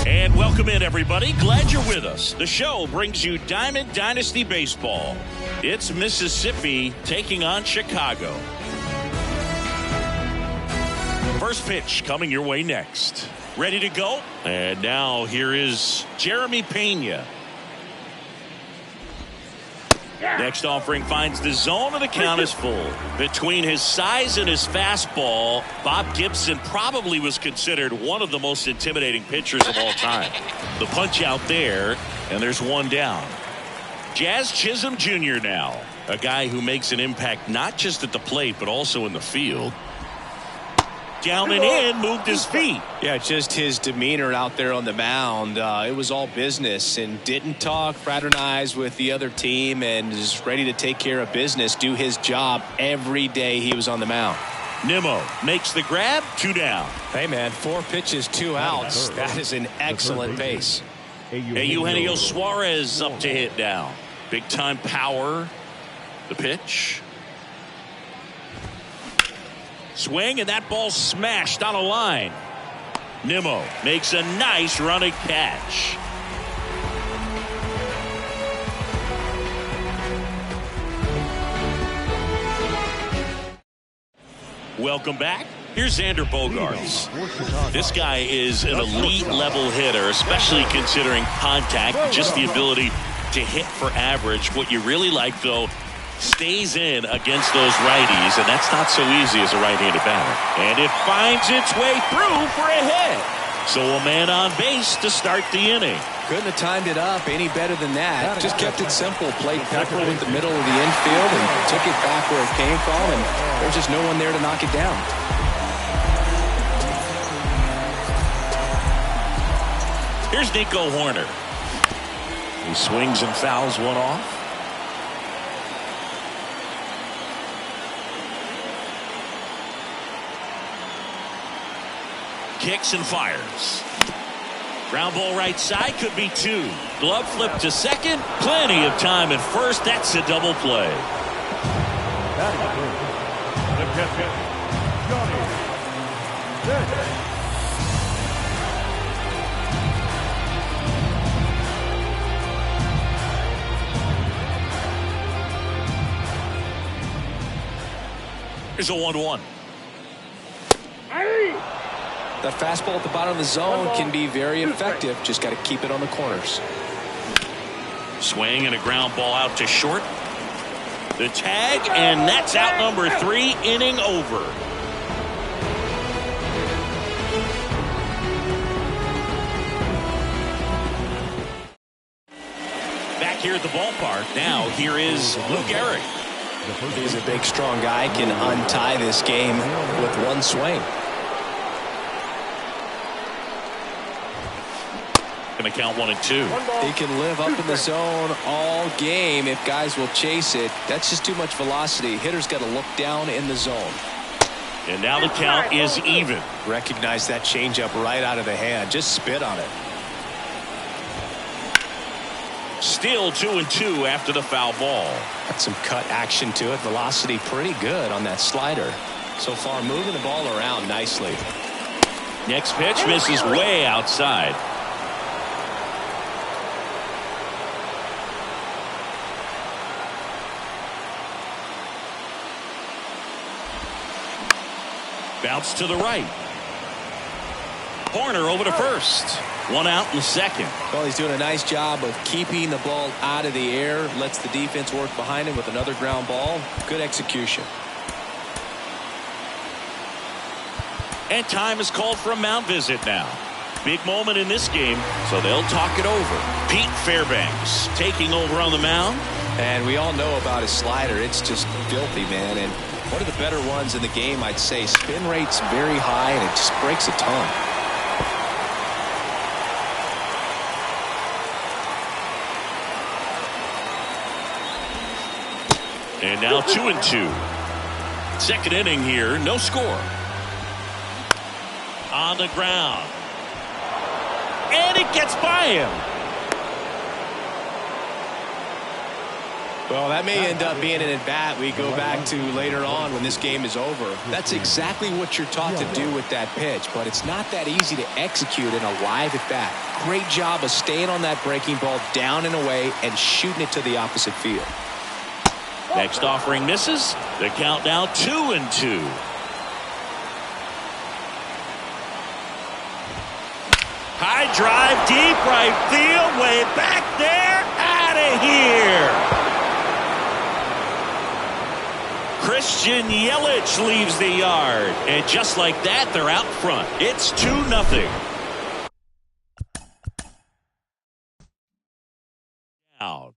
And welcome in, everybody. Glad you're with us. The show brings you Diamond Dynasty Baseball. It's Mississippi taking on Chicago. First pitch coming your way next. Ready to go? And now here is Jeremy Pena. Next offering finds the zone, and the count is full. Between his size and his fastball, Bob Gibson probably was considered one of the most intimidating pitchers of all time. The punch out there, and there's one down. Jazz Chisholm Jr. now, a guy who makes an impact not just at the plate but also in the field. Down and in, moved his feet. Yeah, just his demeanor out there on the mound. It was all business, and didn't talk, fraternize with the other team, and is ready to take care of business, do his job every day he was on the mound. Nimmo makes the grab, 2 down. Hey, man, 4 pitches, 2 outs. That is an excellent pace. Eugenio Suarez up to hit now. Big time power. The pitch. Swing, and that ball smashed on a line. Nimmo makes a nice running catch. Welcome back. Here's Xander Bogaerts. This guy is an elite level hitter, especially considering contact, just the ability to hit for average. What you really like, though, stays in against those righties, and that's not so easy as a right-handed batter. And it finds its way through for a hit. So a man on base to start the inning. Couldn't have timed it up any better than that. Just kept it simple. Played Pepper with the middle of the infield and took it back where it came from, and there's just no one there to knock it down. Here's Nico Horner. He swings and fouls one off. Kicks and fires. Ground ball right side, could be 2. Glove flip to second. Plenty of time at first. That's a double play. Here's a 1-1. That fastball at the bottom of the zone can be very effective. Just got to keep it on the corners. Swing and a ground ball out to short. The tag, and that's out number 3, inning over. Back here at the ballpark, now here is Lou Gehrig. He's a big, strong guy, can untie this game with one swing. Going to count 1 and 2. He can live up in the zone all game if guys will chase it. That's just too much velocity. Hitter's got to look down in the zone. And now the count is even. Recognize that changeup right out of the hand. Just spit on it. Still 2 and 2 after the foul ball. Got some cut action to it. Velocity pretty good on that slider. So far moving the ball around nicely. Next pitch misses way outside. Bounce to the right. Horner over to first. 1 out in the second. Well, he's doing a nice job of keeping the ball out of the air. Lets the defense work behind him with another ground ball. Good execution. And time is called for a mound visit now. Big moment in this game, so they'll talk it over. Pete Fairbanks taking over on the mound. And we all know about his slider. It's just filthy, man. And one of the better ones in the game, I'd say. Spin rate's very high, and it just breaks a ton. And now 2 and 2. Second inning here, no score. On the ground. And it gets by him. Well, that may end up being an at-bat we go back to later on when this game is over. That's exactly what you're taught to do with that pitch, but it's not that easy to execute in a live at-bat. Great job of staying on that breaking ball down and away and shooting it to the opposite field. Next offering misses. The count now 2-2. High drive, deep right field, way back there, out of here. Christian Yelich leaves the yard. And just like that, they're out front. It's 2-0. Out.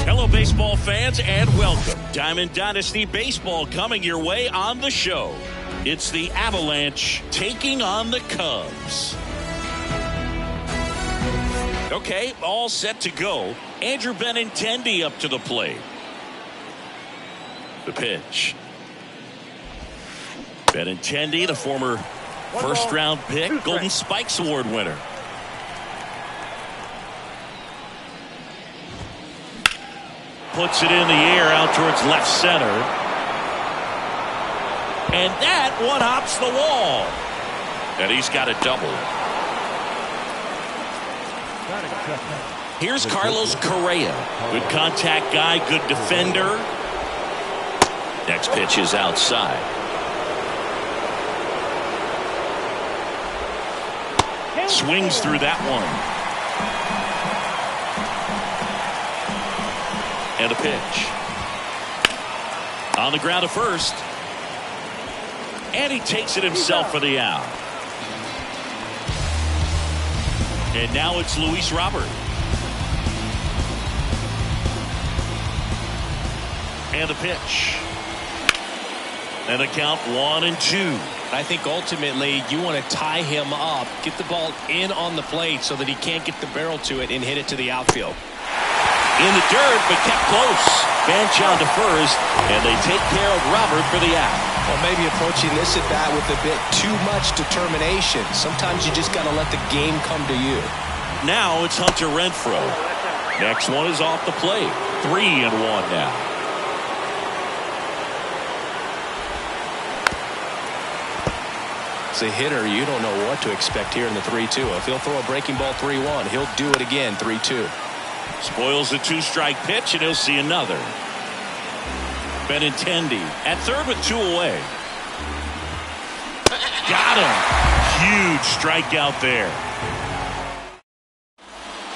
Hello, baseball fans, and welcome. Diamond Dynasty Baseball coming your way on the show. It's the Avalanche taking on the Cubs. Okay, all set to go. Andrew Benintendi up to the plate. The pitch. Benintendi, the former first-round pick, Golden Spikes Award winner. Puts it in the air out towards left center. And that one hops the wall. And he's got a double. Here's Carlos Correa. Good contact guy, good defender. Next pitch is outside. Swings through that one. And a pitch. On the ground to first. And he takes it himself for the out. And now it's Luis Robert. And a pitch. And a count 1-2. I think ultimately you want to tie him up, get the ball in on the plate so that he can't get the barrel to it and hit it to the outfield. In the dirt, but kept close. Bench on to first, and they take care of Robert for the out. Well, maybe approaching this at bat with a bit too much determination. Sometimes you just got to let the game come to you. Now it's Hunter Renfroe. Next one is off the plate. 3-1 now. As a hitter, you don't know what to expect here in the 3-2. If he'll throw a breaking ball 3-1, he'll do it again 3-2. Spoils the 2-strike pitch, and he'll see another. Benintendi at third with 2 away. Got him. Huge strikeout there.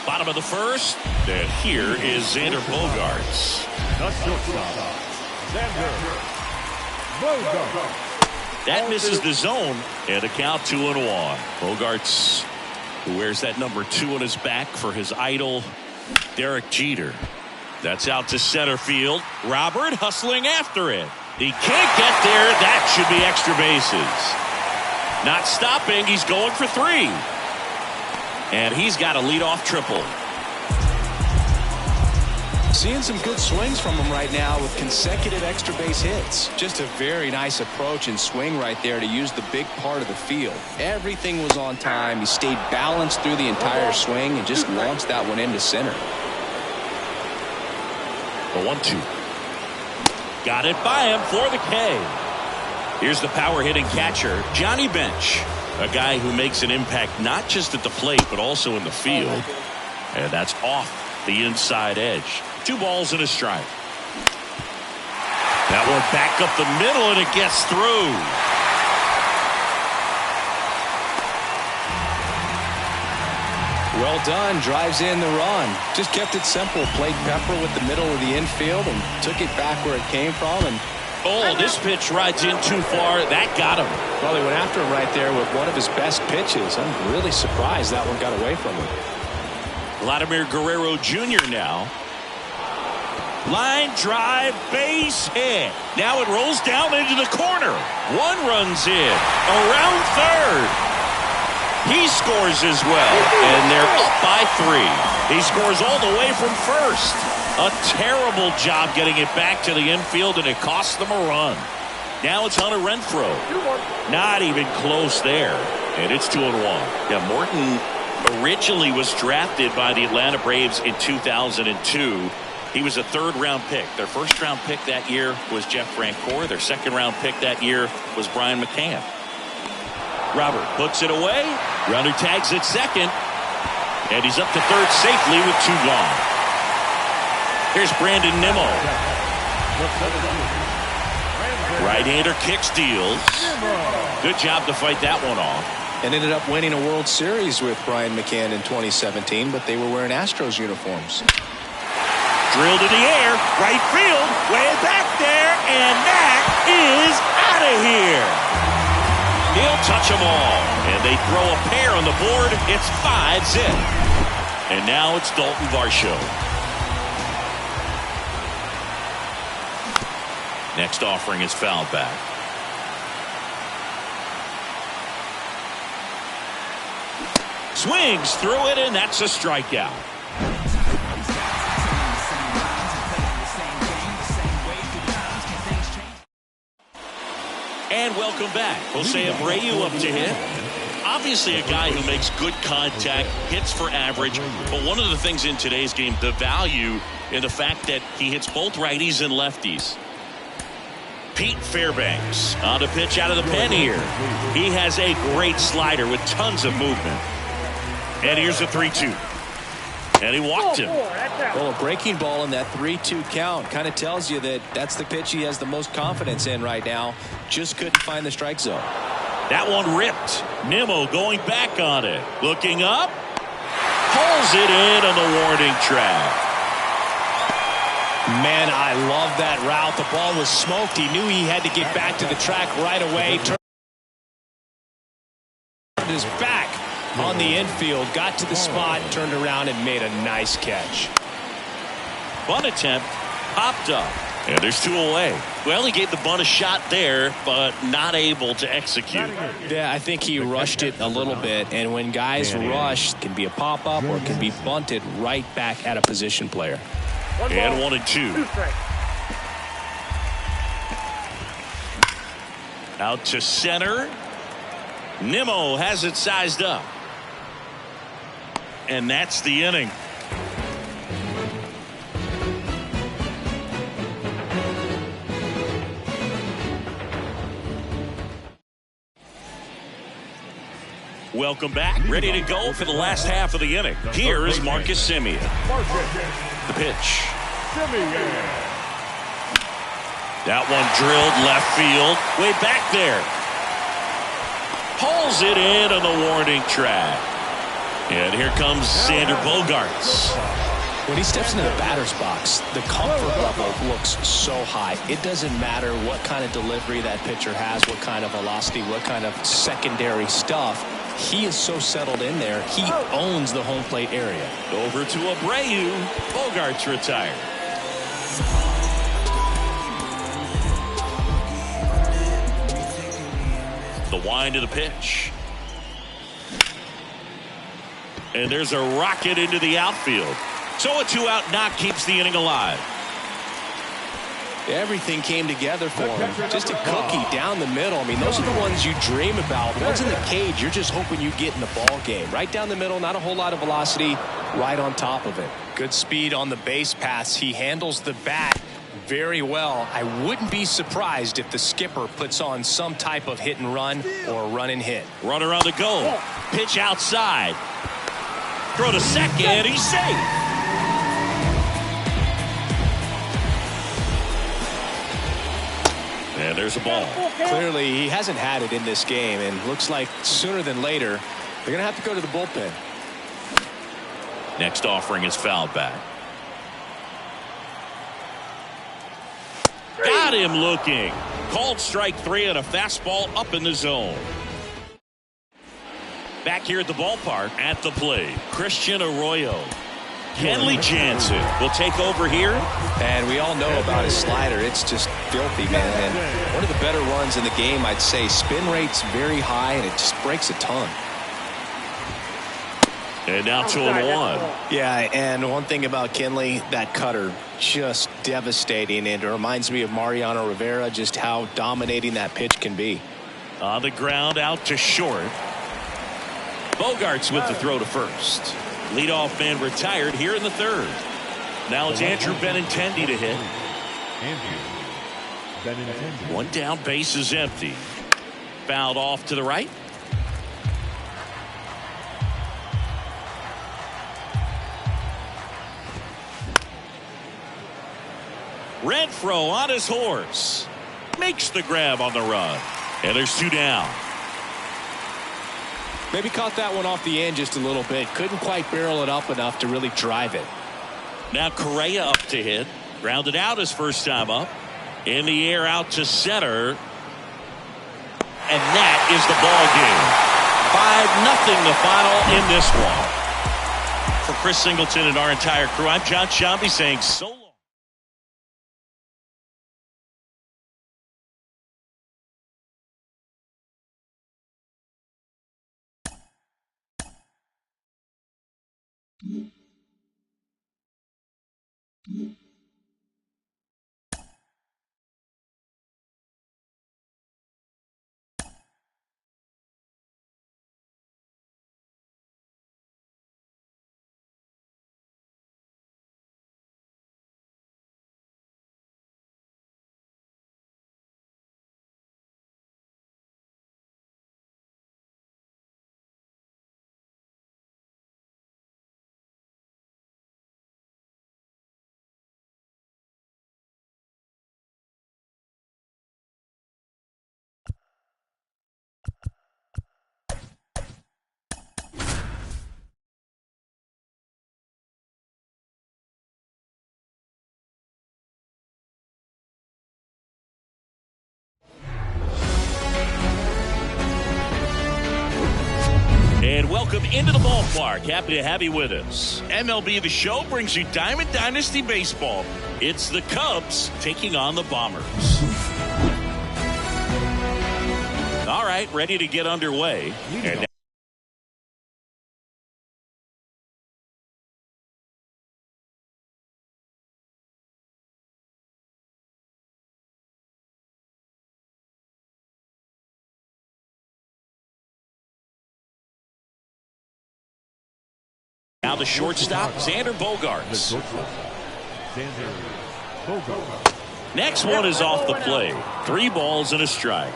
Bottom of the first. And here is Xander Bogaerts. The shortstop, Xander Bogaerts. That misses the zone, and a count 2-1. Bogaerts, who wears that number 2 on his back for his idol, Derek Jeter. That's out to center field. Robert hustling after it. He can't get there. That should be extra bases. Not stopping. He's going for 3. And he's got a leadoff triple. Seeing some good swings from him right now with consecutive extra base hits. Just a very nice approach and swing right there to use the big part of the field. Everything was on time. He stayed balanced through the entire swing and just launched that one into center. The 1-2. Got it by him for the K. Here's the power hitting catcher, Johnny Bench. A guy who makes an impact not just at the plate but also in the field. And that's off the inside edge. 2 balls and a strike. That one back up the middle, and it gets through. Well done. Drives in the run. Just kept it simple. Played pepper with the middle of the infield and took it back where it came from. And oh, this pitch rides in too far. That got him. well, he went after him right there with one of his best pitches. I'm really surprised that one got away from him. Vladimir Guerrero Jr. now. Line drive, base hit. Now it rolls down into the corner. 1 runs in. Around third. He scores as well. And they're up by 3. He scores all the way from first. A terrible job getting it back to the infield, and it costs them a run. Now it's Hunter Renfroe. Not even close there. And it's 2-1. Yeah, Morton originally was drafted by the Atlanta Braves in 2002. He was a 3rd-round pick. Their 1st-round pick that year was Jeff Francoeur. Their 2nd-round pick that year was Brian McCann. Robert puts it away. Runner tags at second. And he's up to third safely with 2 gone. Here's Brandon Nimmo. Right-hander kick steals. Good job to fight that one off. And ended up winning a World Series with Brian McCann in 2017, but they were wearing Astros uniforms. Drilled to the air, right field, way back there, and that is out of here. He'll touch them all, and they throw a pair on the board. It's 5-zip. And now it's Dalton Varsho. Next offering is fouled back. Swings through it, and that's a strikeout. And welcome back. Jose Abreu up to hit. Obviously a guy who makes good contact, hits for average. But one of the things in today's game, the value in the fact that he hits both righties and lefties. Pete Fairbanks on the pitch out of the pen here. He has a great slider with tons of movement. And here's a 3-2. And he walked him. Well, a breaking ball in that 3-2 count kind of tells you that that's the pitch he has the most confidence in right now. Just couldn't find the strike zone. That one ripped. Nimmo going back on it. Looking up. Pulls it in on the warning track. Man, I love that route. The ball was smoked. He knew he had to get back to the track right away. Turned his back on the infield, got to the spot, turned around and made a nice catch. Bunt attempt popped up. And there's 2 away. Well, he gave the bunt a shot there, but not able to execute. Yeah, I think he rushed it a little bit. And when guys rush, it can be a pop-up or it can be bunted right back at a position player. And 1-2. Out to center. Nimmo has it sized up. And that's the inning. Welcome back. Ready to go for the last half of the inning. Here is Marcus Semien. The pitch. That one drilled left field. Way back there. Pulls it in on the warning track. And here comes Xander Bogaerts. When he steps into the batter's box, the comfort level looks so high. It doesn't matter what kind of delivery that pitcher has, what kind of velocity, what kind of secondary stuff. He is so settled in there. He owns the home plate area. Over to Abreu. Bogaerts retired. The wind of the pitch. And there's a rocket into the outfield. So a 2-out knock keeps the inning alive. Everything came together for him. Just a cookie down the middle. I mean, those are the ones you dream about. The ones in the cage, you're just hoping you get in the ball game. Right down the middle, not a whole lot of velocity, right on top of it. Good speed on the base paths. He handles the bat very well. I wouldn't be surprised if the skipper puts on some type of hit and run or run and hit. Runner on the go. Pitch outside. Throw to second. He's safe. And there's a ball. Clearly, he hasn't had it in this game, and looks like sooner than later, they're going to have to go to the bullpen. Next offering is fouled back. Got him looking. Called strike 3 and a fastball up in the zone. Back here at the ballpark at the plate, Christian Arroyo. Kenley Jansen will take over here. And we all know about his slider. It's just filthy, man. And one of the better runs in the game, I'd say. Spin rate's very high, and it just breaks a ton. And now 2-1. Yeah, and one thing about Kenley, that cutter, just devastating. And it reminds me of Mariano Rivera, just how dominating that pitch can be. On the ground, out to short. Bogaerts with the throw to first. Leadoff man retired here in the third. Now it's Andrew Benintendi to hit. One down, base is empty. Fouled off to the right. Renfroe on his horse. Makes the grab on the run. And there's 2 down. Maybe caught that one off the end just a little bit. Couldn't quite barrel it up enough to really drive it. Now Correa up to hit. Grounded out his first time up. In the air out to center. And that is the ball game. 5-0 the final in this one. For Chris Singleton and our entire crew, I'm John Shambi saying so long. And welcome into the ballpark. Happy to have you with us. MLB The Show brings you Diamond Dynasty Baseball. It's the Cubs taking on the Bombers. All right, ready to get underway. And now the shortstop, Xander Bogaerts. Next one is off the plate. 3 balls and a strike.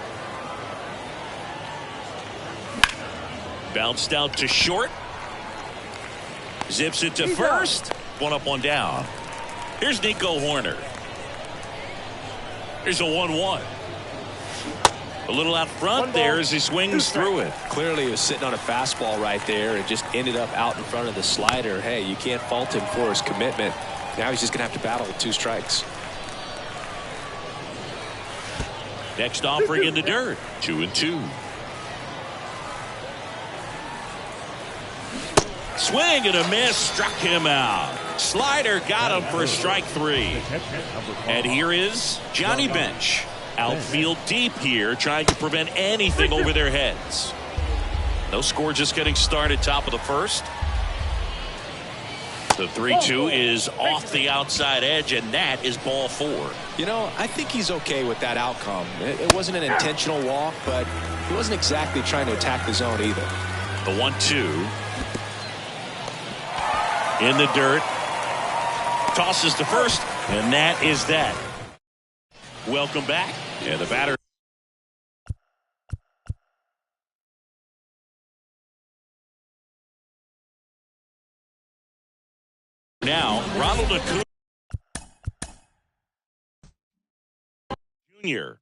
Bounced out to short. Zips it to first. 1 up, 1 down. Here's Nico Horner. Here's a 1-1. A little out front there as he swings through it. Clearly he was sitting on a fastball right there and just ended up out in front of the slider. Hey, you can't fault him for his commitment. Now he's just going to have to battle with 2 strikes. Next offering in the dirt. 2-2. Swing and a miss. Struck him out. Slider got him for strike 3. And here is Johnny Bench. Outfield deep here, trying to prevent anything over their heads. No score, just getting started, top of the first. The 3-2 is off the outside edge, and that is ball 4. You know, I think he's okay with that outcome. It wasn't an intentional walk, but he wasn't exactly trying to attack the zone either. The 1-2. In the dirt. Tosses to first, and that is that. Welcome back. And the batter. Now, Ronald Acuna Jr.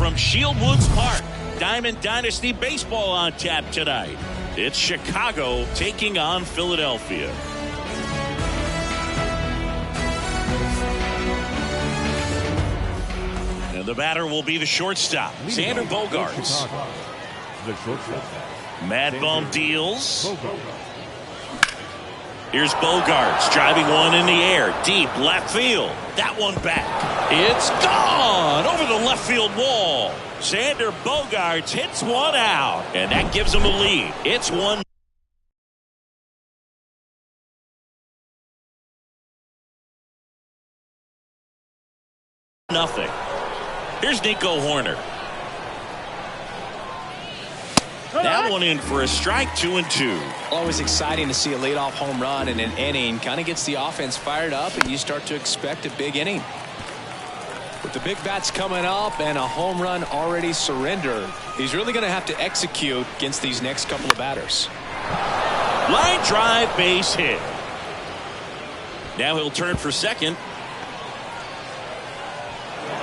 from Shield Woods Park. Diamond Dynasty Baseball on tap tonight. It's Chicago taking on Philadelphia. And the batter will be the shortstop, Xander Bogaerts. The shortstop. Mad Bum deals. Here's Bogaerts driving one in the air, deep left field. That one back. It's gone over the left field wall. Xander Bogaerts hits one out, and that gives him a lead. It's 1-0. Here's Nico Horner. That one in for a strike, 2-2. Always exciting to see a leadoff home run in an inning. Kind of gets the offense fired up, and you start to expect a big inning. With the big bats coming up and a home run already surrendered, he's really going to have to execute against these next couple of batters. Line drive, base hit. Now he'll turn for second.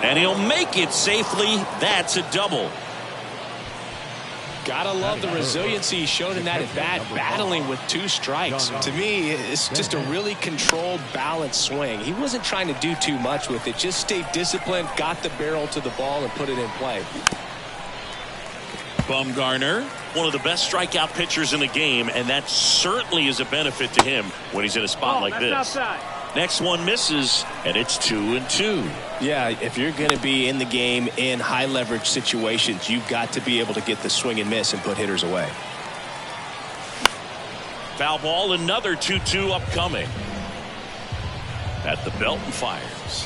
And he'll make it safely. That's a double. Gotta love the resiliency he showed in that at bat, battling with 2 strikes. To me, it's just a really controlled, balanced swing. He wasn't trying to do too much with it. Just stayed disciplined, got the barrel to the ball, and put it in play. Bumgarner, one of the best strikeout pitchers in the game, and that certainly is a benefit to him when he's in a spot like this. Outside. Next one misses, and it's 2-2. Yeah, if you're going to be in the game in high leverage situations, you've got to be able to get the swing and miss and put hitters away. Foul ball, another 2-2 upcoming. At the belt and fires.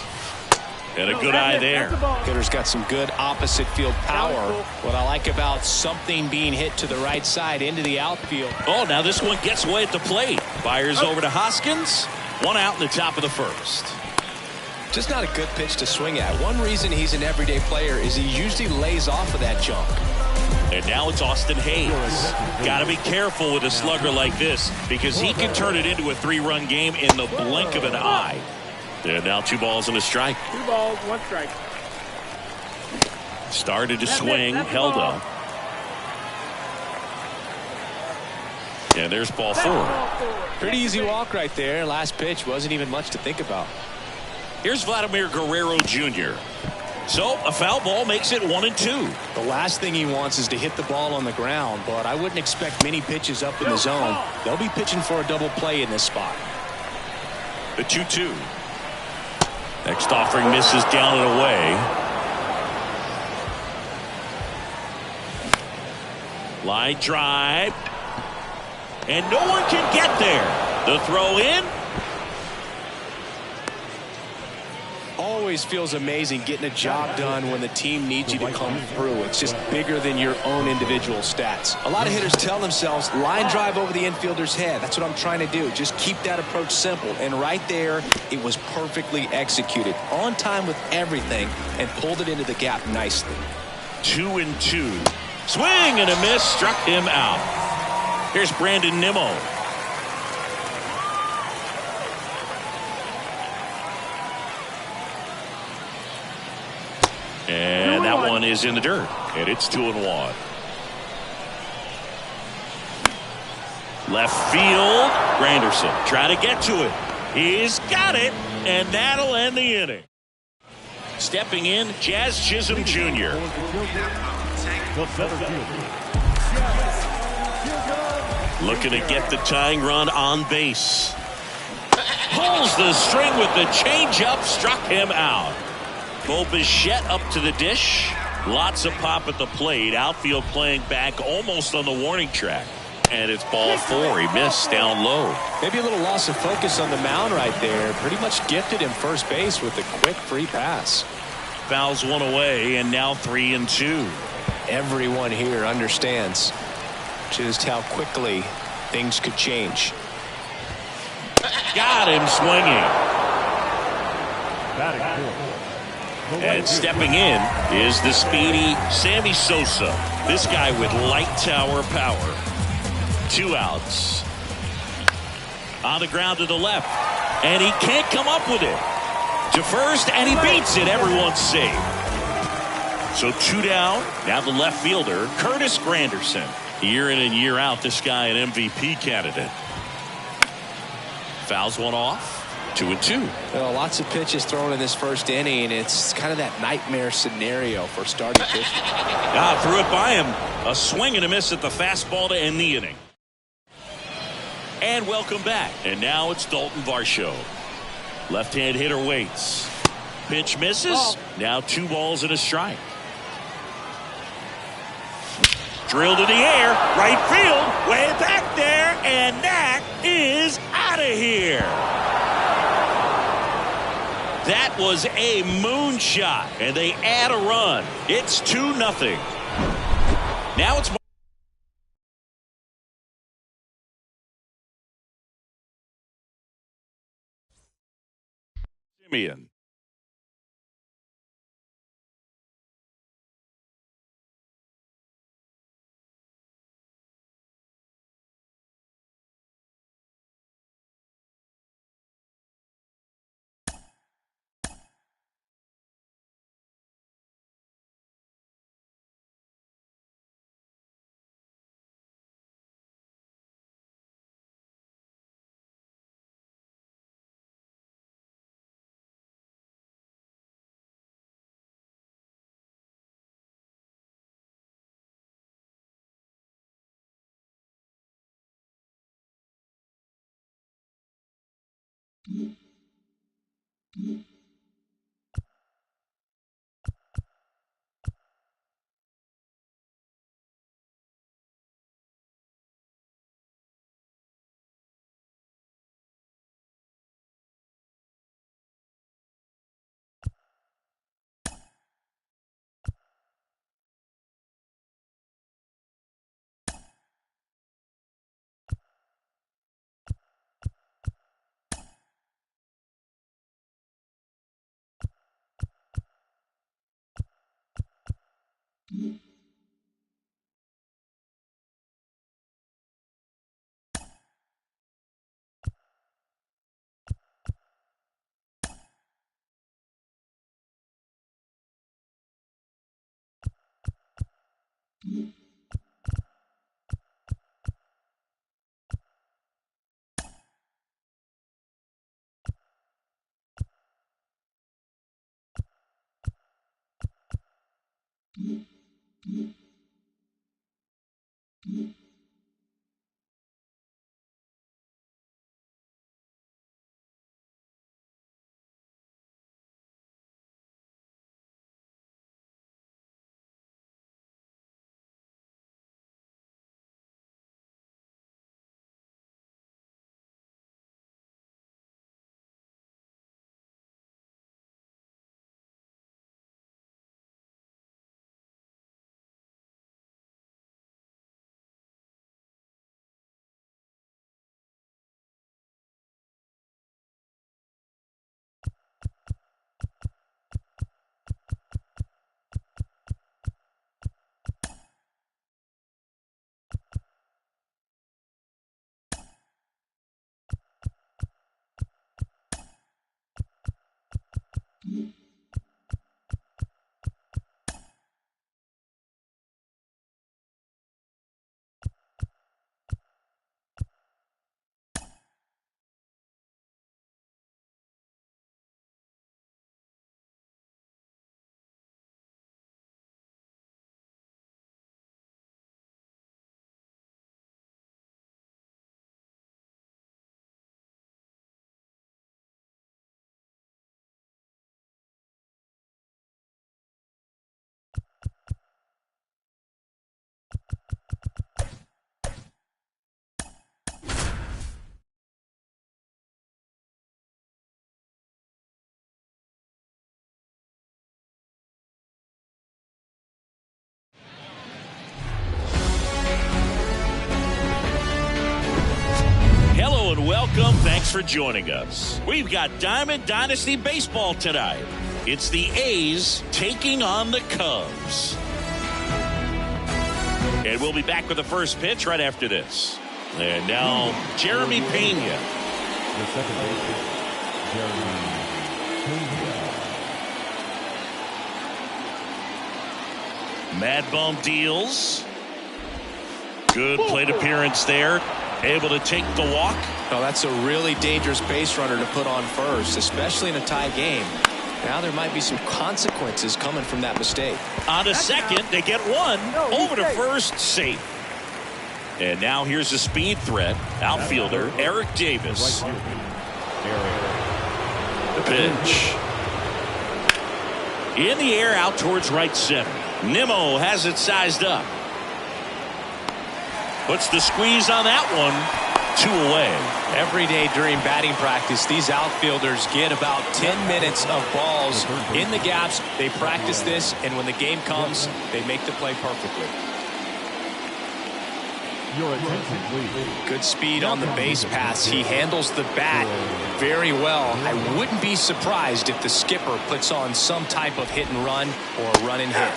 And a good eye there. Hitter's got some good opposite field power. What I like about something being hit to the right side into the outfield. Oh, now this one gets away at the plate. Fires over to Hoskins. 1 out in the top of the first. Just not a good pitch to swing at. One reason he's an everyday player is he usually lays off of that jump. And now it's Austin Hayes. Got to be careful with a slugger like this because he can turn it into a 3-run game in the blink of an eye. And now 2 balls and a strike. 2 balls, 1 strike. Started to swing, held up. And there's ball 4. Pretty easy walk right there. Last pitch wasn't even much to think about. Here's Vladimir Guerrero Jr. So a foul ball makes it 1-2. The last thing he wants is to hit the ball on the ground, but I wouldn't expect many pitches up in the zone. They'll be pitching for a double play in this spot. The 2-2. Next offering misses down and away. Line drive. And no one can get there. The throw in. Always feels amazing getting a job done when the team needs you to come through. It's just bigger than your own individual stats. A lot of hitters tell themselves, line drive over the infielder's head. That's what I'm trying to do. Just keep that approach simple. And right there, it was perfectly executed. On time with everything and pulled it into the gap nicely. 2-2. Swing and a miss. Struck him out. Here's Brandon Nimmo. And that one is in the dirt. And it's 2-1. Left field. Granderson trying to get to it. He's got it. And that'll end the inning. Stepping in, Jazz Chisholm Jr. Looking to get the tying run on base. Pulls the string with the changeup. Struck him out. Bo Bichette up to the dish. Lots of pop at the plate. Outfield playing back almost on the warning track. And it's ball 4. He missed down low. Maybe a little loss of focus on the mound right there. Pretty much gifted him first base with a quick free pass. Fouls one away and now 3-2. Everyone here understands just how quickly things could change. Got him swinging. And stepping in is the speedy Sammy Sosa. This guy with light tower power. 2 outs. On the ground to the left. And he can't come up with it. To first, and he beats it. Everyone's safe. So 2 down. Now the left fielder, Curtis Granderson. Year in and year out, this guy an MVP candidate. Fouls one off. 2-2. Well, lots of pitches thrown in this first inning. It's kind of that nightmare scenario for starting pitching. Threw it by him. A swing and a miss at the fastball to end the inning. And welcome back. And now it's Dalton Varsho. Left-hand hitter waits. Pitch misses. Now 2 balls and a strike. Drilled in the air. Right field. Way back there. And that is out of here. That was a moonshot. And they add a run. It's 2-0. Now it's Simeon. And welcome. Thanks for joining us. We've got Diamond Dynasty Baseball tonight. It's the A's taking on the Cubs. And we'll be back with the first pitch right after this. And now, Jeremy Pena. The second baseman, Jeremy Pena. Mad Bum deals. Good plate appearance there. Able to take the walk. Well, that's a really dangerous base runner to put on first, especially in a tie game. Now there might be some consequences coming from that mistake. On a second, they get one. Over to first, safe. And now here's a speed threat. Outfielder Eric Davis. The pitch. In the air out towards right center. Nimmo has it sized up. Puts the squeeze on that one. 2 away. Every day during batting practice, these outfielders get about 10 minutes of balls in the gaps. They practice this, and when the game comes, they make the play perfectly. Your attention, please. Good speed on the base pass. He handles the bat very well. I wouldn't be surprised if the skipper puts on some type of hit and run or run and hit.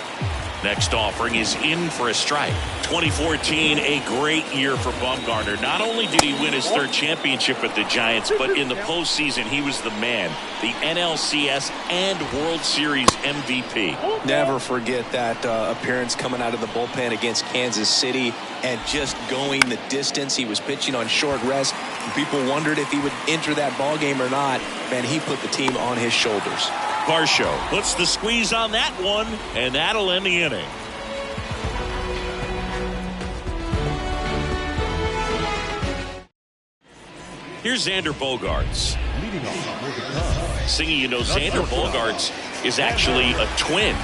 Next offering is in for a strike. 2014, a great year for Bumgarner. Not only did he win his 3rd championship with the Giants, but in the postseason, he was the man. The NLCS and World Series MVP. Never forget that appearance coming out of the bullpen against Kansas City and just going the distance. He was pitching on short rest. People wondered if he would enter that ball game or not. Man, he put the team on his shoulders. Varsho puts the squeeze on that one, and that'll end the inning. Here's Xander Bogaerts. Leading off with the Cubs. Singing, you know, Xander Bogaerts is actually a twin.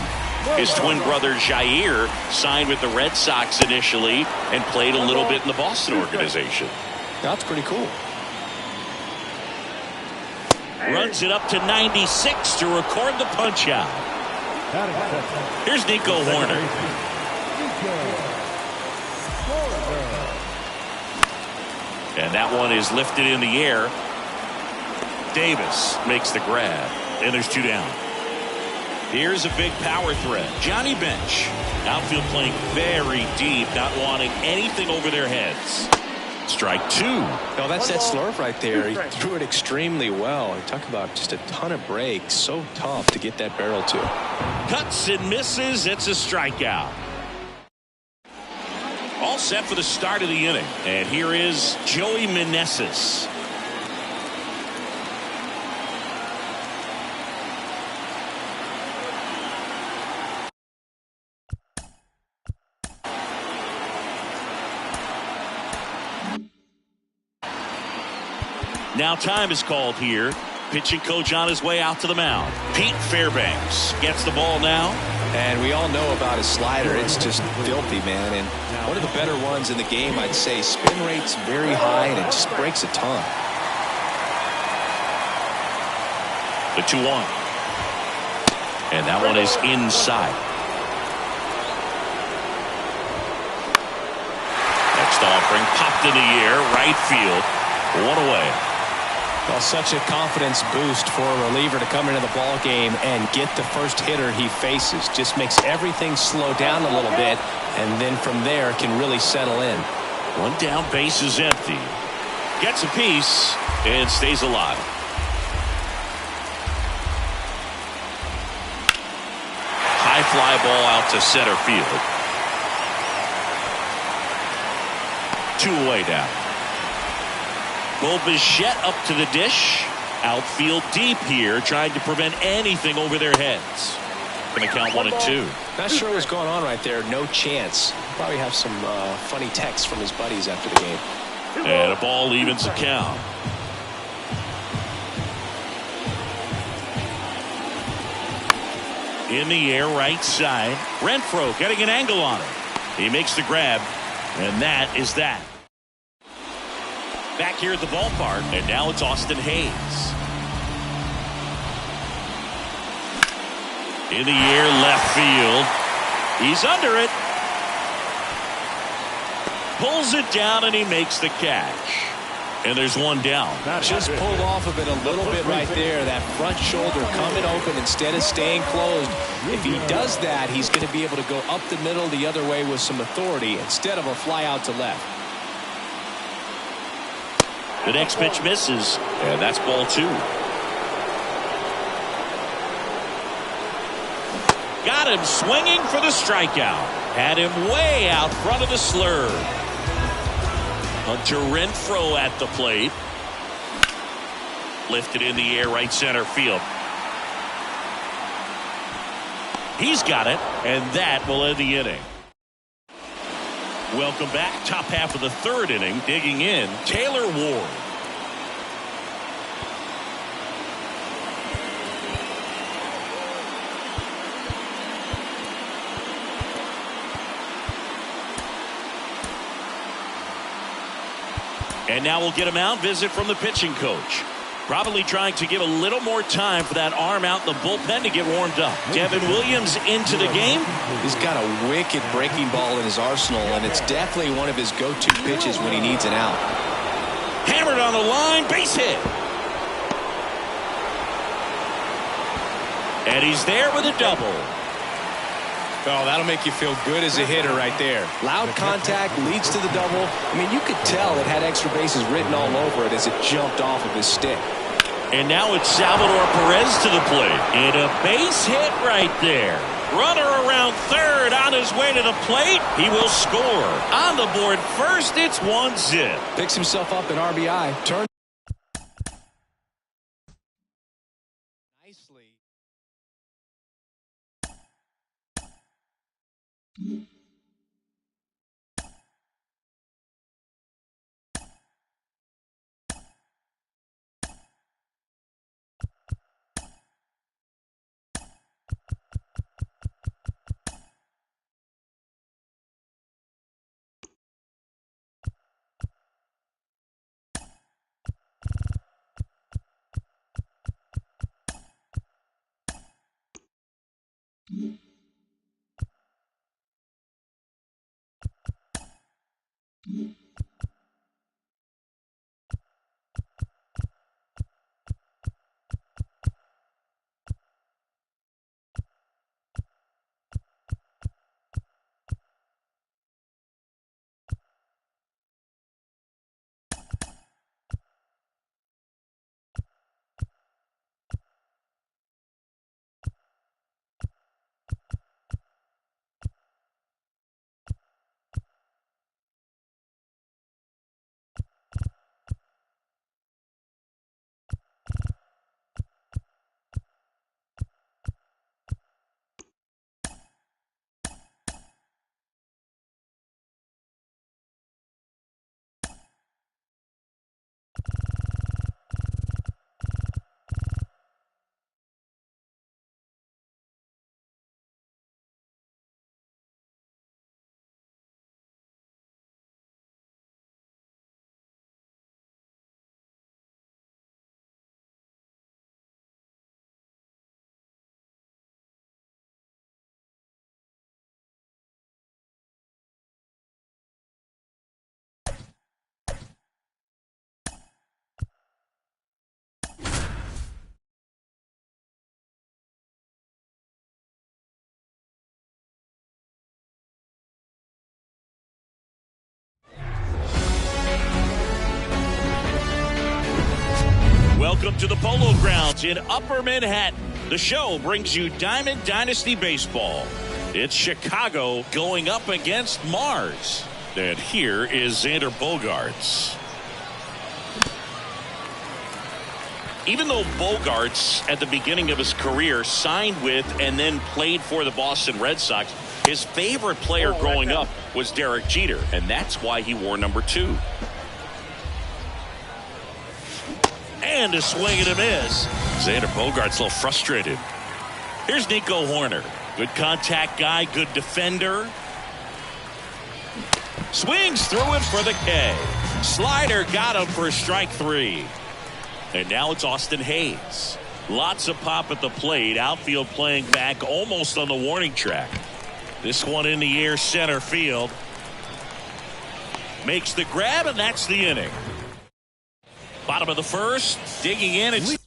His twin brother Jair signed with the Red Sox initially and played a little bit in the Boston organization. That's pretty cool. Runs it up to 96 to record the punch out. Here's Nico Horner. And that one is lifted in the air. Davis makes the grab. And there's 2 down. Here's a big power threat. Johnny Bench. Outfield playing very deep, not wanting anything over their heads. Strike 2. No, that's that slurve right there. He threw it extremely well. You talk about just a ton of breaks. So tough to get that barrel to. Cuts and misses. It's a strikeout. All set for the start of the inning. And here is Joey Meneses. Now time is called here. Pitching coach on his way out to the mound. Pete Fairbanks gets the ball now. And we all know about his slider. It's just filthy, man. And one of the better ones in the game, I'd say. Spin rate's very high, and it just breaks a ton. The 2-1. And that one is inside. Next offering popped in the air. Right field. 1 away. Well, such a confidence boost for a reliever to come into the ball game and get the first hitter he faces. Just makes everything slow down a little bit, and then from there can really settle in. 1 down, base is empty. Gets a piece and stays alive. High fly ball out to center field. 2 away now. Bo Bichette up to the dish. Outfield deep here, trying to prevent anything over their heads. Going to count 1 and 2. Not sure what's going on right there. No chance. Probably have some funny texts from his buddies after the game. And a ball evens the count. In the air, right side. Renfroe getting an angle on it. He makes the grab, and that is that. Back here at the ballpark, and now it's Austin Hayes. In the air, left field. He's under it. Pulls it down, and he makes the catch. And there's 1 down. Just pulled off of it a little bit right there. That front shoulder coming open instead of staying closed. If he does that, he's going to be able to go up the middle the other way with some authority instead of a fly out to left. The next pitch misses, and that's ball 2. Got him swinging for the strikeout. Had him way out front of the slurve. Hunter Renfroe at the plate. Lifted in the air, right center field. He's got it, and that will end the inning. Welcome back. Top half of the third inning. Digging in, Taylor Ward. And now we'll get a mound visit from the pitching coach. Probably trying to give a little more time for that arm out in the bullpen to get warmed up. Devin Williams into the game. He's got a wicked breaking ball in his arsenal, and it's definitely one of his go-to pitches when he needs an out. Hammered on the line, base hit. And he's there with a double. Oh, that'll make you feel good as a hitter right there. Loud contact leads to the double. I mean, you could tell it had extra bases written all over it as it jumped off of his stick. And now it's Salvador Perez to the plate. And a base hit right there. Runner around third on his way to the plate. He will score. On the board first, it's 1-zip. Picks himself up an RBI. Turn nicely. Welcome to the Polo Grounds in Upper Manhattan. The show brings you Diamond Dynasty Baseball. It's Chicago going up against Mars. And here is Xander Bogaerts. Even though Bogaerts, at the beginning of his career, signed with and then played for the Boston Red Sox, his favorite player growing up was Derek Jeter, and that's why he wore number 2. And a swing and a miss. Xander Bogaerts a little frustrated. Here's Nico Hoerner. Good contact guy, good defender. Swings through him for the K. Slider got him for strike 3. And now it's Austin Hayes. Lots of pop at the plate. Outfield playing back almost on the warning track. This one in the air, center field. Makes the grab, and that's the inning. Bottom of the first, digging in. It's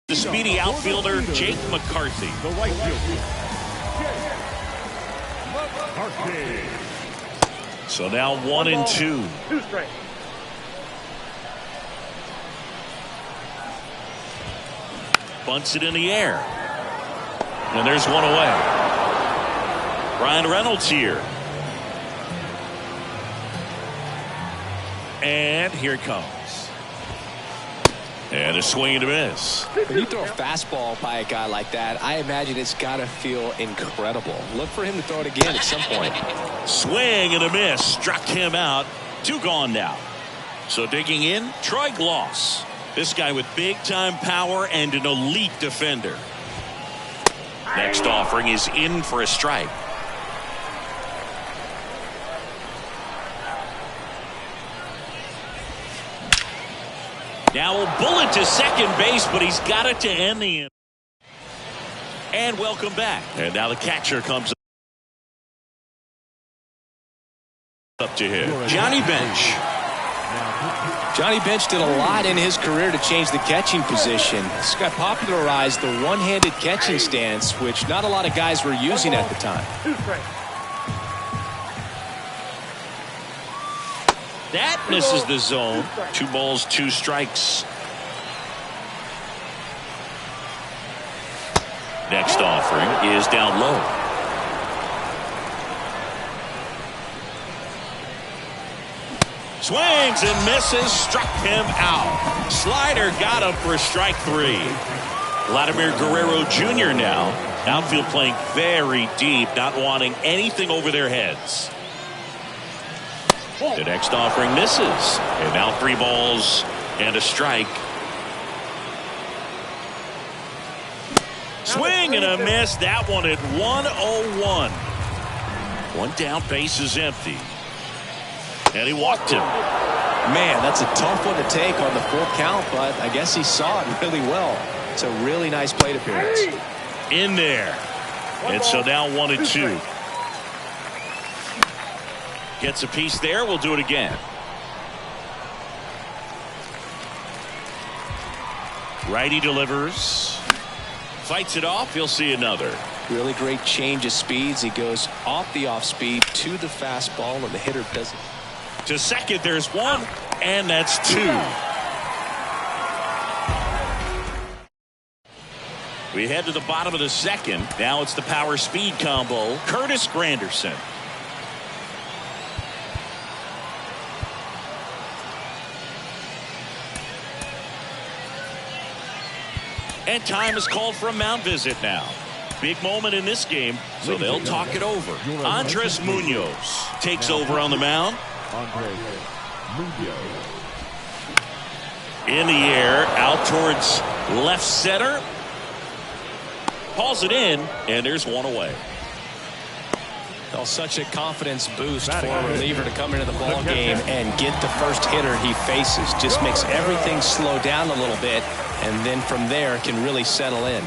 the speedy outfielder, Jake McCarthy. The right fielder, Jake McCarthy. So now 1-2. 2 straight. Bunts it in the air. And there's one away. Ryan Reynolds here. And here it comes. And a swing and a miss. When you throw a fastball by a guy like that, I imagine it's got to feel incredible. Look for him to throw it again at some point. Swing and a miss. Struck him out. 2 gone now. So digging in, Troy Gloss. This guy with big-time power and an elite defender. Next offering is in for a strike. Now a bullet to second base, but he's got it to end the inning. And welcome back. And now the catcher comes up to him. Johnny Bench. Johnny Bench did a lot in his career to change the catching position. This guy popularized the one-handed catching stance, which not a lot of guys were using at the time. 2 straight. That misses the zone. 2 balls, 2 strikes. Next offering is down low. Swings and misses, struck him out. Slider got him for strike 3. Vladimir Guerrero Jr. now. Outfield playing very deep, not wanting anything over their heads. The next offering misses. And now 3 balls and a strike. Swing and a miss. That one at 1-0-1. 1 down, base is empty. And he walked him. Man, that's a tough one to take on the full count, but I guess he saw it really well. It's a really nice plate appearance. In there. And so now 1-2. Gets a piece there. We'll do it again. Righty delivers. Fights it off. He'll see another. Really great change of speeds. He goes off the off speed to the fastball, and the hitter doesn't. To second, there's 1, and that's 2. We head to the bottom of the second. Now it's the power speed combo. Curtis Granderson. And time is called for a mound visit now. Big moment in this game, so they'll talk it over. Andres Munoz takes over on the mound. In the air, out towards left center. Hauls it in, and there's 1 away. Well, such a confidence boost for a reliever to come into the ball game and get the first hitter he faces. Just makes everything slow down a little bit, and then from there can really settle in.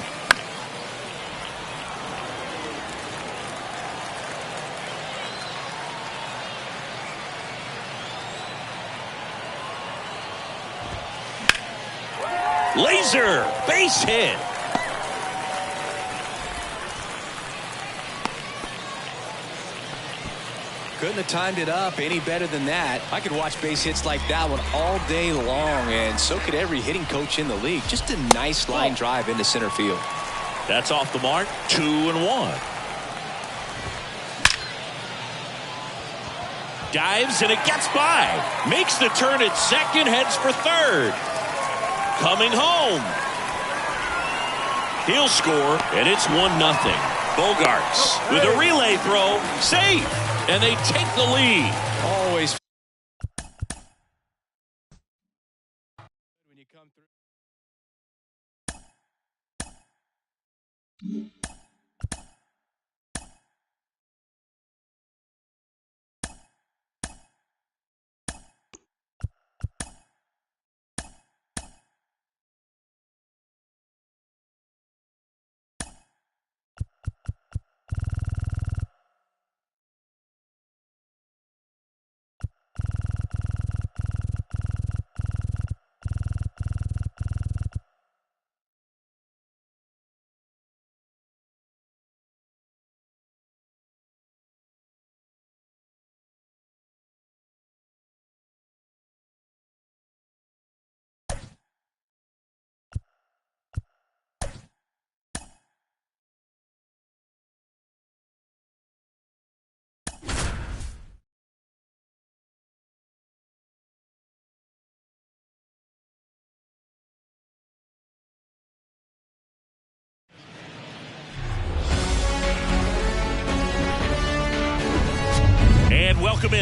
Laser base hit. Couldn't have timed it up any better than that. I could watch base hits like that one all day long, and so could every hitting coach in the league. Just a nice line drive into center field. That's off the mark. 2-1. Dives and it gets by. Makes the turn at second. Heads for third. Coming home. He'll score, and it's 1-0. Bogarts with a relay throw. Safe. And they take the lead. Always when you come through.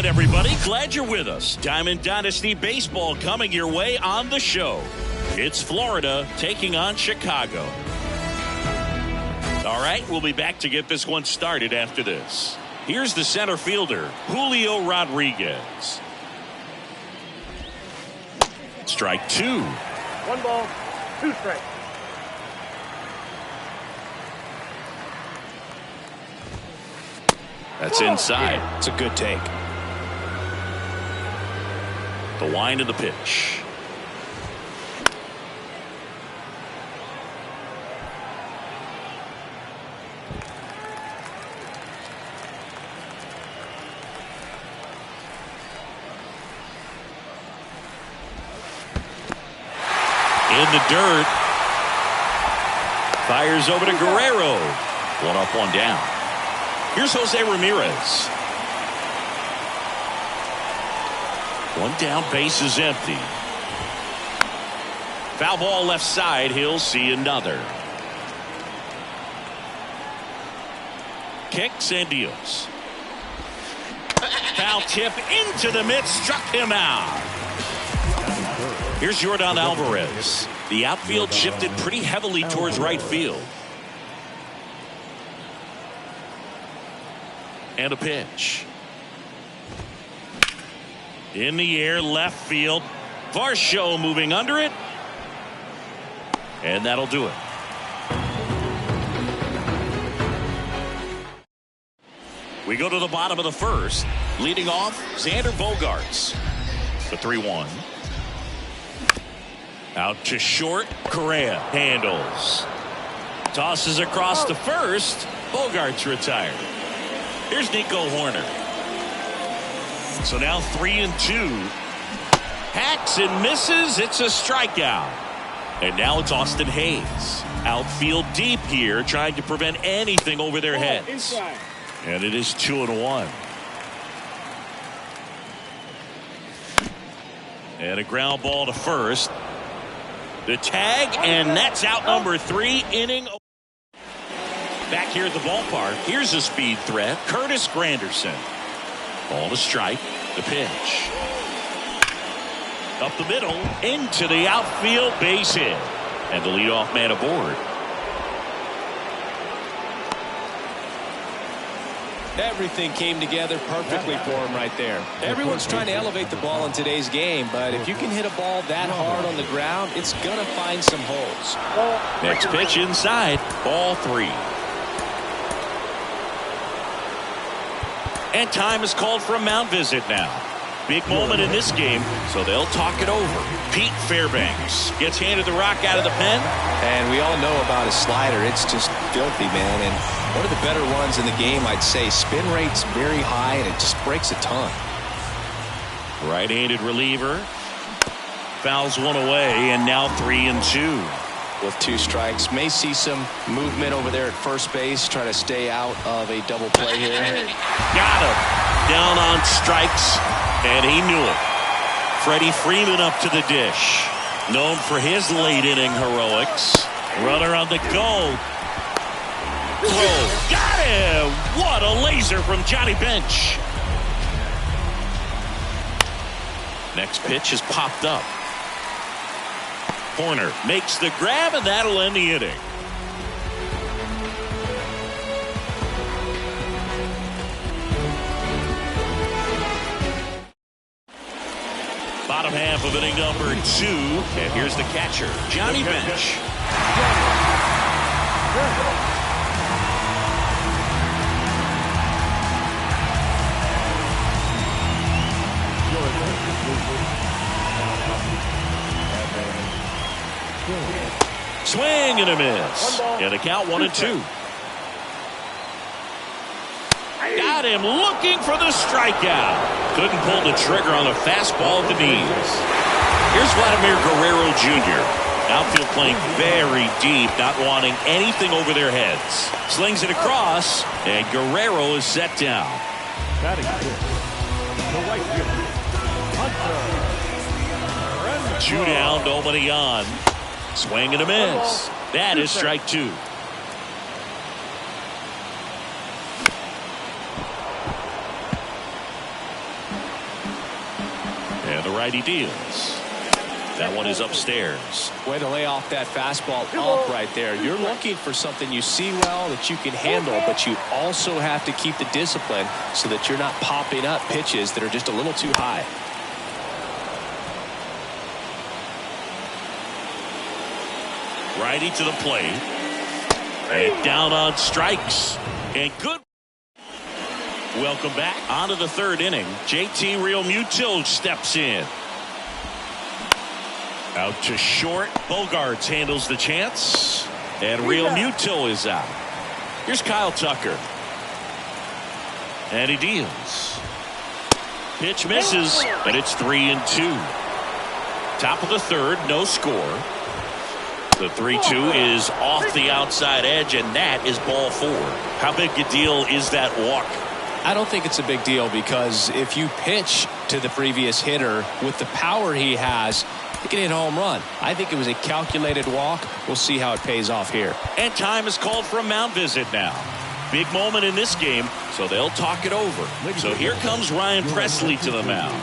in, everybody. Glad you're with us. Diamond Dynasty Baseball coming your way on the show. It's Florida taking on Chicago. All right, we'll be back to get this one started after this. Here's the center fielder, Julio Rodriguez. Strike two. 1 ball, 2 strikes. That's inside. It's a good take. The wind of the pitch. In the dirt. Fires over to Guerrero. 1 up, 1 down. Here's Jose Ramirez. 1 down, base is empty. Foul ball left side. He'll see another. Kicks and deals. Foul tip into the mitt. Struck him out. Here's Jordan Alvarez. The outfield shifted pretty heavily towards right field. And a pitch. In the air, left field. Varsho moving under it. And that'll do it. We go to the bottom of the first. Leading off, Xander Bogaerts. The 3-1. Out to short. Correa handles. Tosses across to first. Bogaerts retired. Here's Nico Horner. So now 3-2. Hacks and misses. It's a strikeout. And now it's Austin Hayes. Outfield deep here, trying to prevent anything over their heads. Inside. And it is 2-1. And a ground ball to first. The tag, and that's out number 3 inning. Back here at the ballpark, here's a speed threat, Curtis Granderson. Ball to strike, the pitch. Up the middle, into the outfield, base hit. And the leadoff man aboard. Everything came together perfectly for him right there. Everyone's trying to elevate the ball in today's game, but if you can hit a ball that hard on the ground, it's going to find some holes. Next pitch inside, ball 3. And time is called for a mound visit now. Big moment in this game, so they'll talk it over. Pete Fairbanks gets handed the rock out of the pen. And we all know about his slider. It's just filthy, man. And one of the better ones in the game, I'd say. Spin rate's very high, and it just breaks a ton. Right-handed reliever. Fouls one away, and now 3-2. With 2 strikes. May see some movement over there at first base. Try to stay out of a double play here. Got him. Down on strikes, and he knew it. Freddie Freeman up to the dish. Known for his late inning heroics. Runner on the go. Throw. Got him. What a laser from Johnny Bench. Next pitch is popped up. Horner makes the grab, and that'll end the inning. Bottom half of inning number 2, and here's the catcher, Johnny Bench. Swing and a miss. And the count 1-2. Got him looking for the strikeout. Couldn't pull the trigger on a fastball at the knees. Here's Vladimir Guerrero Jr. Outfield playing very deep, not wanting anything over their heads. Slings it across, and Guerrero is set down. Batting fifth, the right fielder, Hunter. 2 down, nobody on. Swing and a miss. That is strike 2. And the righty deals. That one is upstairs. Way to lay off that fastball up right there. You're looking for something you see well that you can handle, but you also have to keep the discipline so that you're not popping up pitches that are just a little too high. Righty to the plate. And down on strikes. And good. Welcome back. On to the third inning. JT Realmuto steps in. Out to short. Bogarts handles the chance. And Realmuto is out. Here's Kyle Tucker. And he deals. Pitch misses. And it's 3-2. Top of the third. No score. The 3-2 is off the outside edge, and that is ball 4. How big a deal is that walk? I don't think it's a big deal because if you pitch to the previous hitter with the power he has, he can hit a home run. I think it was a calculated walk. We'll see how it pays off here. And time is called for a mound visit now. Big moment in this game, so they'll talk it over. So here comes Ryan Presley to the mound.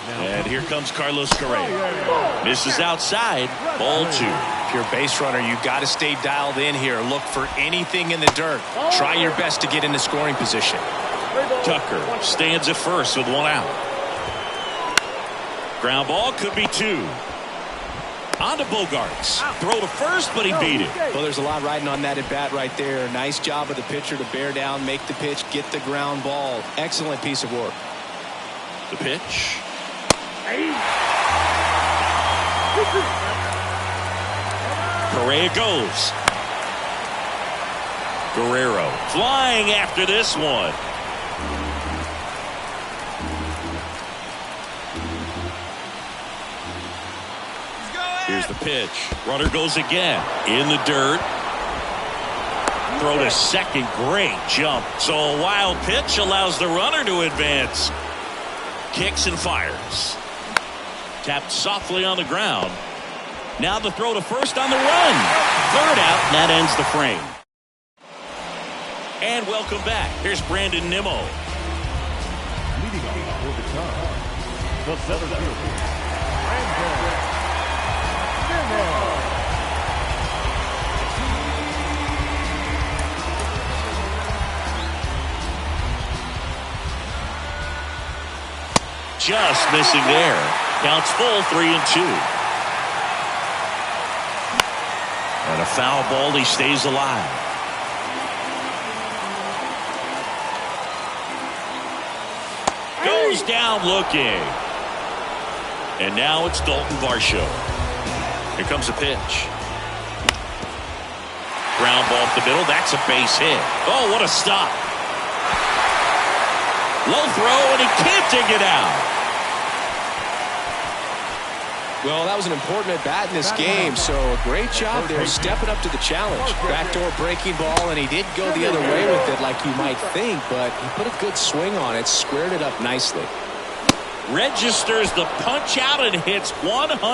And here comes Carlos Correa. Misses outside. Ball 2. If you're a base runner, you got to stay dialed in here. Look for anything in the dirt. Try your best to get into scoring position. Tucker stands at first with 1 out. Ground ball could be 2. On to Bogarts. Throw to first, but he beat it. Well, there's a lot riding on that at bat right there. Nice job of the pitcher to bear down, make the pitch, get the ground ball. Excellent piece of work. The pitch. Correa goes. Guerrero flying after this one. Here's the pitch. Runner goes again. In the dirt. Throw to second. Great jump. So a wild pitch allows the runner to advance. Kicks and fires. Tapped softly on the ground. Now the throw to first on the run. Third out, and that ends the frame. And welcome back. Here's Brandon Nimmo. Leading off for the Cubs, the center fielder, Brandon Nimmo. Just missing there. Counts full, 3-2. And a foul ball, he stays alive. Goes down looking. And now it's Dalton Varsho. Here comes a pitch. Ground ball up the middle. That's a base hit. Oh, what a stop. Low throw, and he can't dig it out. Well, that was an important at-bat in this game, so a great job there stepping up to the challenge. Backdoor breaking ball, and he did go the other way with it like you might think, but he put a good swing on it, squared it up nicely. Registers the punch out and hits 101.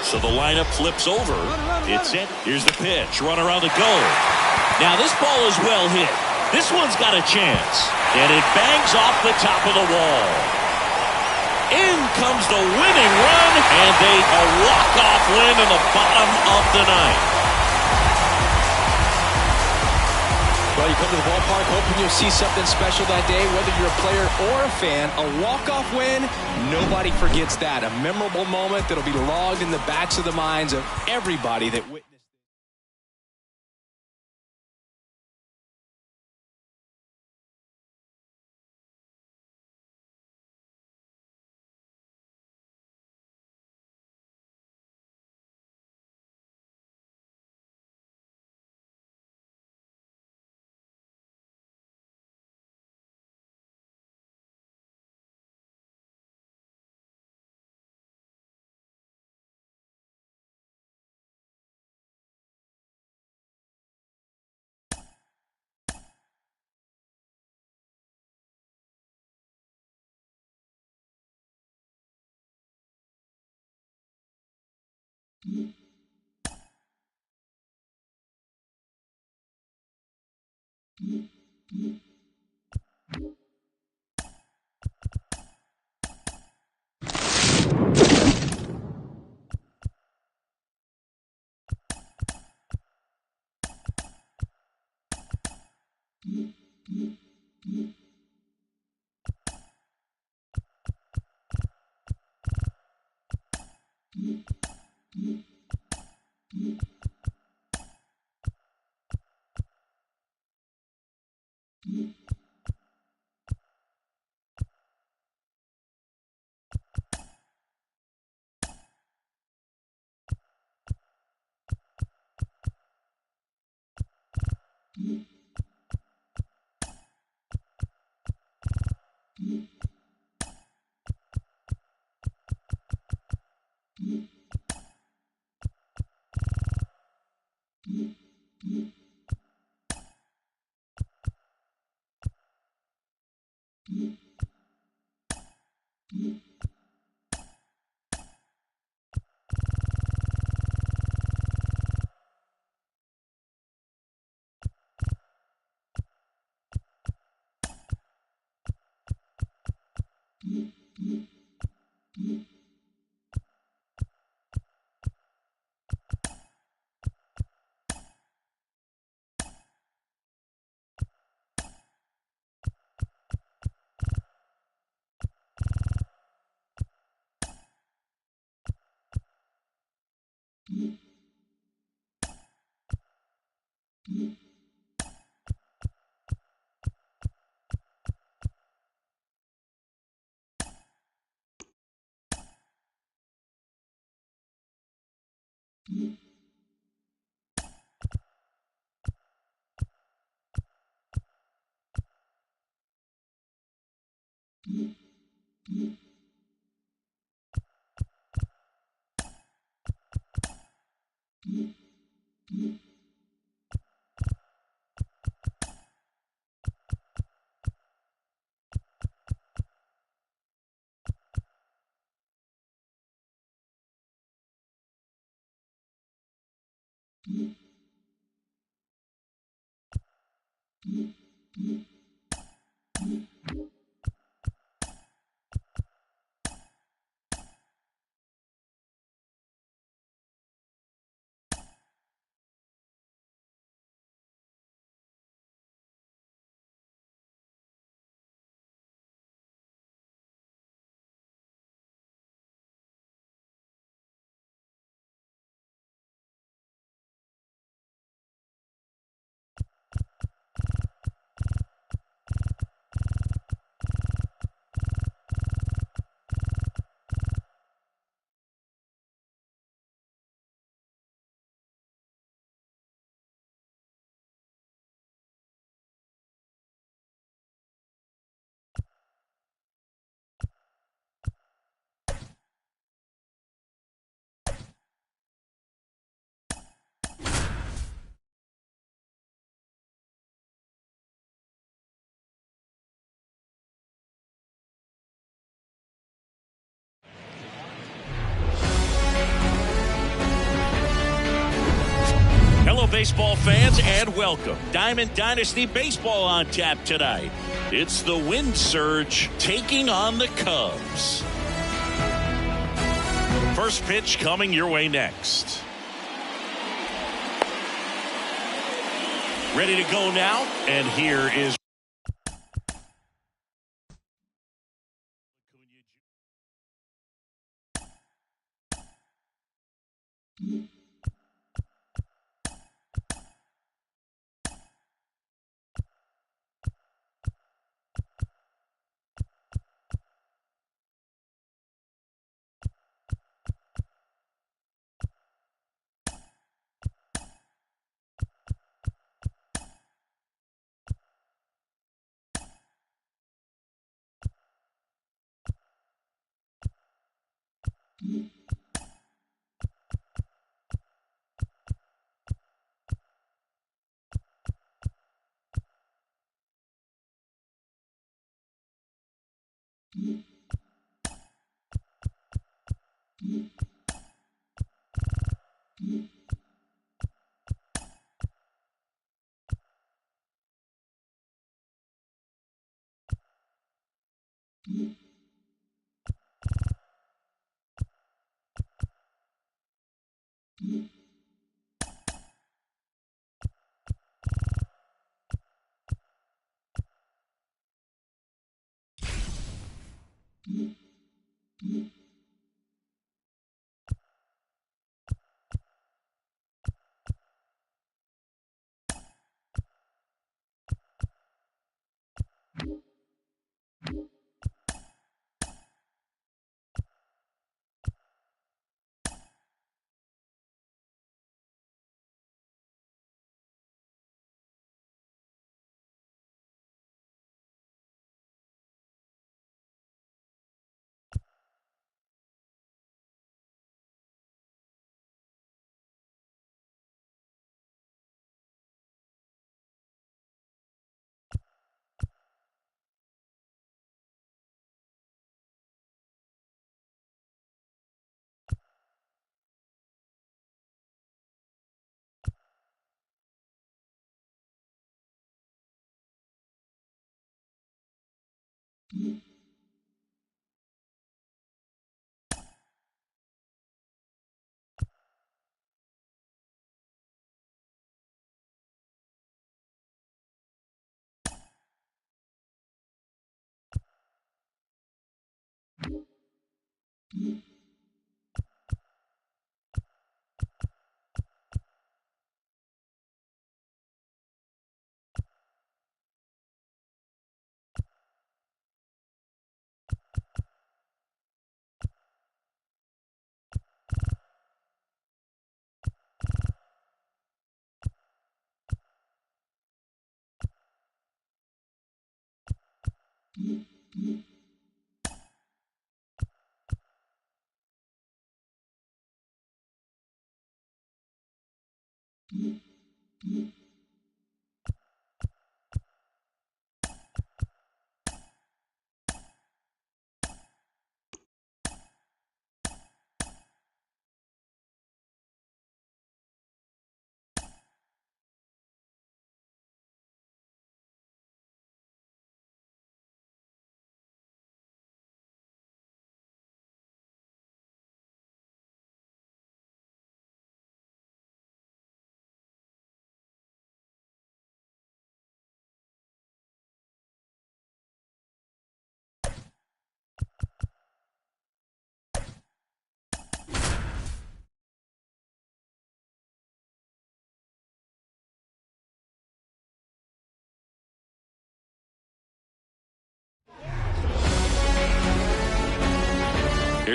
So the lineup flips over. It's it. Here's the pitch. Runner on the go. Now this ball is well hit. This one's got a chance. And it bangs off the top of the wall. In comes the winning run, and a walk-off win in the bottom of the ninth. Well, you come to the ballpark hoping you'll see something special that day, whether you're a player or a fan. A walk-off win, nobody forgets that. A memorable moment that'll be logged in the backs of the minds of everybody that witnessed. Hello, baseball fans, and welcome. Diamond Dynasty Baseball on tap tonight. It's the Wind Surge taking on the Cubs. First pitch coming your way next. Ready to go now, and here is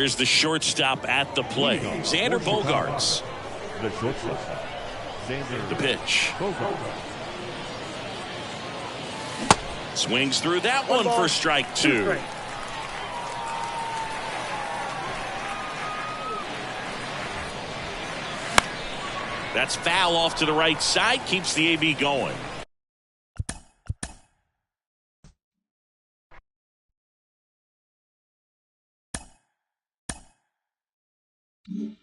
Here's the shortstop at the plate, Xander Bogaerts. The shortstop, Xander The pitch. Bogaerts. Swings through that one for strike two. That's foul off to the right side, keeps the AB going. Mm-hmm.